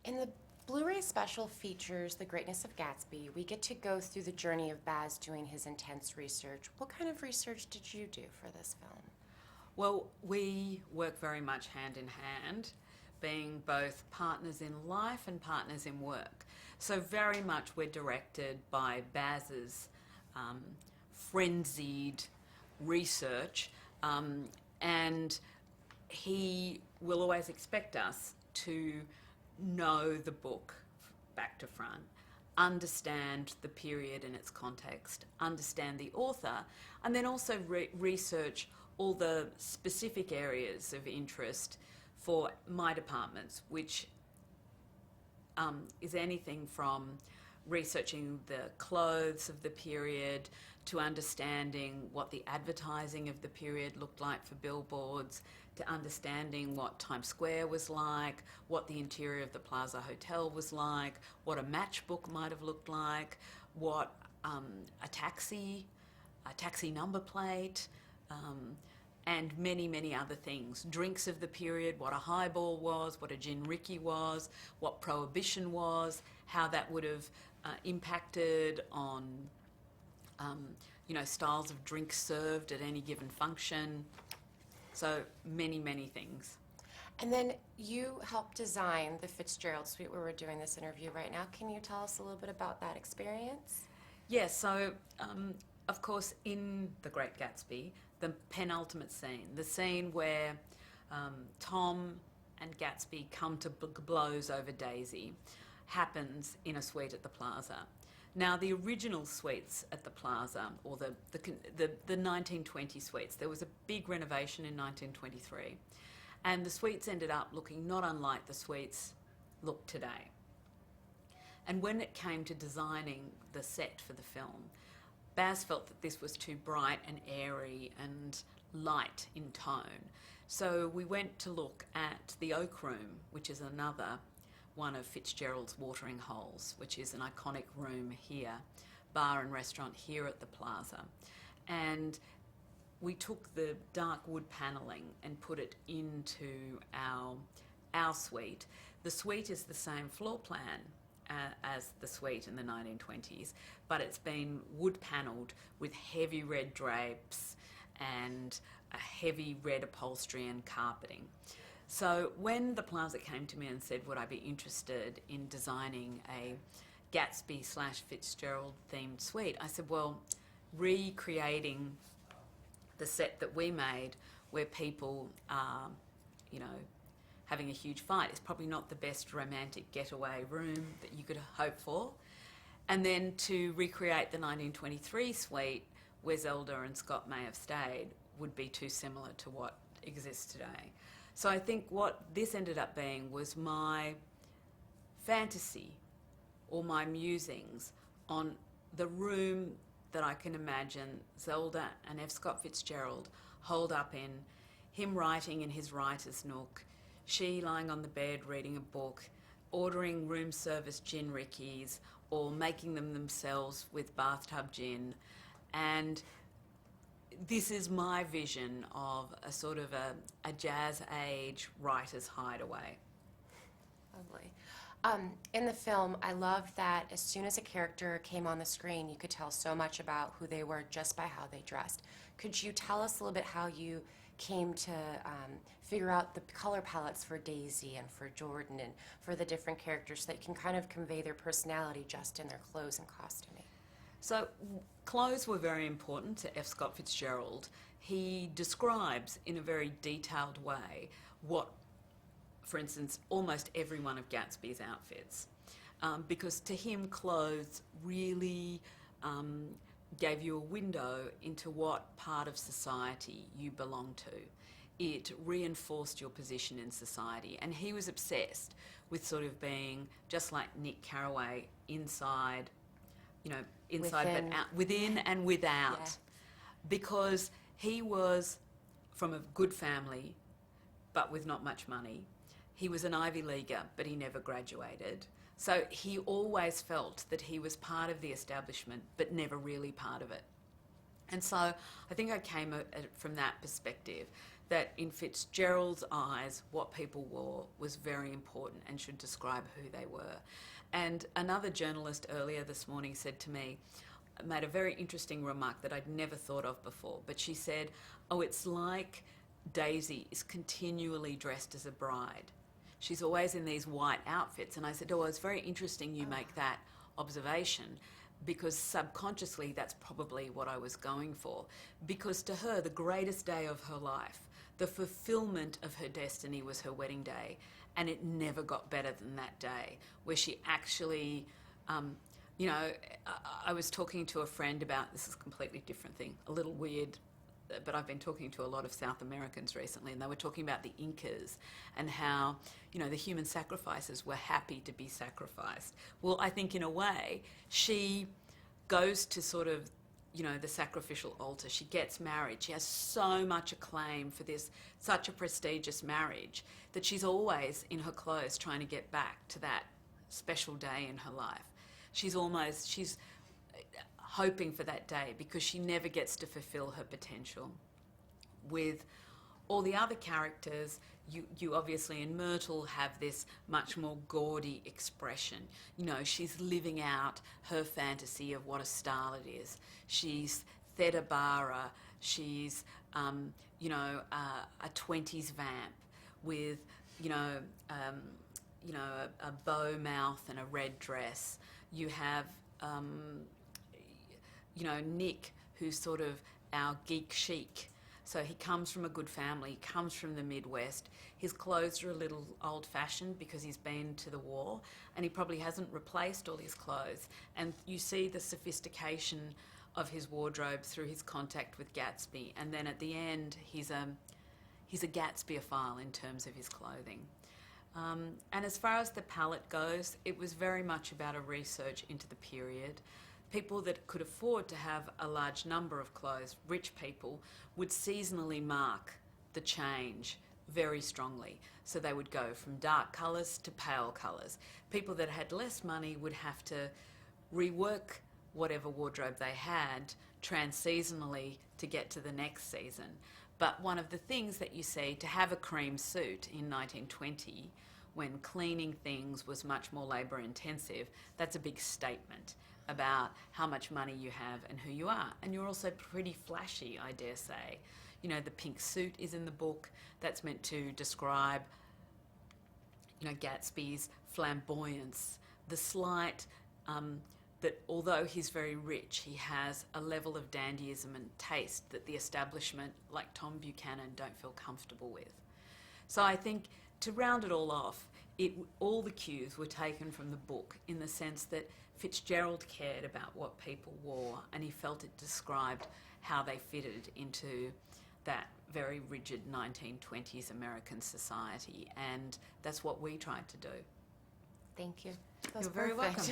In the Blu-ray special features The Greatness of Gatsby, we get to go through the journey of Baz doing his intense research. What kind of research did you do for this film? Well, we work very much hand in hand, being both partners in life and partners in work. So very much we're directed by Baz's frenzied research, and he will always expect us to know the book back to front, understand the period and its context, understand the author, and then also research all the specific areas of interest for my departments, which is anything from researching the clothes of the period to understanding what the advertising of the period looked like for billboards, to understanding what Times Square was like, what the interior of the Plaza Hotel was like, what a matchbook might have looked like, what a taxi number plate, and many, many other things. Drinks of the period, what a highball was, what a gin ricky was, what prohibition was, how that would have impacted on styles of drinks served at any given function. So many, many things. And then you helped design the Fitzgerald suite where we're doing this interview right now. Can you tell us a little bit about that experience? Yes, so of course in The Great Gatsby, the penultimate scene, the scene where Tom and Gatsby come to blows over Daisy, happens in a suite at the Plaza. Now, the original suites at the Plaza, or the 1920 suites, there was a big renovation in 1923, and the suites ended up looking not unlike the suites look today. And when it came to designing the set for the film, Baz felt that this was too bright and airy and light in tone. So we went to look at the Oak Room, which is another one of Fitzgerald's watering holes, which is an iconic room here, bar and restaurant here at the Plaza. And we took the dark wood panelling and put it into our suite. The suite is the same floor plan as the suite in the 1920s, but it's been wood panelled with heavy red drapes and a heavy red upholstery and carpeting. So when the Plaza came to me and said, would I be interested in designing a Gatsby/Fitzgerald themed suite, I said, well, recreating the set that we made where people are, having a huge fight is probably not the best romantic getaway room that you could hope for. And then to recreate the 1923 suite where Zelda and Scott may have stayed would be too similar to what exists today. So I think what this ended up being was my fantasy or my musings on the room that I can imagine Zelda and F. Scott Fitzgerald holed up in, him writing in his writer's nook, she lying on the bed reading a book, ordering room service gin rickeys or making them themselves with bathtub gin. And this is my vision of a sort of a jazz age writer's hideaway. Lovely. In the film, I loved that as soon as a character came on the screen, you could tell so much about who they were just by how they dressed. Could you tell us a little bit how you came to figure out the color palettes for Daisy and for Jordan and for the different characters so that you can kind of convey their personality just in their clothes and costuming? So clothes were very important to F. Scott Fitzgerald. He describes in a very detailed way what, for instance, almost every one of Gatsby's outfits, because to him clothes really gave you a window into what part of society you belong to. It reinforced your position in society, and he was obsessed with sort of being just like Nick Carraway inside inside Within. but out, within and without, Yeah. because he was from a good family but with not much money. He was an Ivy Leaguer, but he never graduated. So he always felt that he was part of the establishment but never really part of it. And so I think I came at it from that perspective, that in Fitzgerald's eyes, what people wore was very important and should describe who they were. And another journalist earlier this morning said to me, made a very interesting remark that I'd never thought of before, but she said, oh, it's like Daisy is continually dressed as a bride. She's always in these white outfits. And I said, oh, well, it's very interesting you make that observation, because subconsciously that's probably what I was going for. Because to her, the greatest day of her life, the fulfillment of her destiny, was her wedding day, and it never got better than that day, where she actually, I was talking to a friend about, this is a completely different thing, a little weird, but I've been talking to a lot of South Americans recently, and they were talking about the Incas and how, the human sacrifices were happy to be sacrificed. Well, I think in a way, she goes to sort of, the sacrificial altar. She gets married. She has so much acclaim for this, such a prestigious marriage, that she's always in her clothes trying to get back to that special day in her life. She's hoping for that day because she never gets to fulfill her potential. With all the other characters, you obviously in Myrtle have this much more gaudy expression. She's living out her fantasy of what a starlet is. She's Theta Bara. She's, a 20s vamp with, a bow mouth and a red dress. You have, Nick, who's sort of our geek-chic. So he comes from a good family, he comes from the Midwest. His clothes are a little old-fashioned because he's been to the war, and he probably hasn't replaced all his clothes. And you see the sophistication of his wardrobe through his contact with Gatsby. And then at the end, he's a Gatsbyophile in terms of his clothing. And as far as the palette goes, it was very much about a research into the period. People that could afford to have a large number of clothes, rich people, would seasonally mark the change very strongly. So they would go from dark colours to pale colours. People that had less money would have to rework whatever wardrobe they had trans-seasonally to get to the next season. But one of the things that you see, to have a cream suit in 1920, when cleaning things was much more labour intensive, that's a big statement about how much money you have and who you are. And you're also pretty flashy, I dare say. The pink suit is in the book. That's meant to describe, Gatsby's flamboyance, the slight, that although he's very rich, he has a level of dandyism and taste that the establishment, like Tom Buchanan, don't feel comfortable with. So I think, to round it all off, all the cues were taken from the book, in the sense that Fitzgerald cared about what people wore, and he felt it described how they fitted into that very rigid 1920s American society, and that's what we tried to do. Thank you. You're very welcome.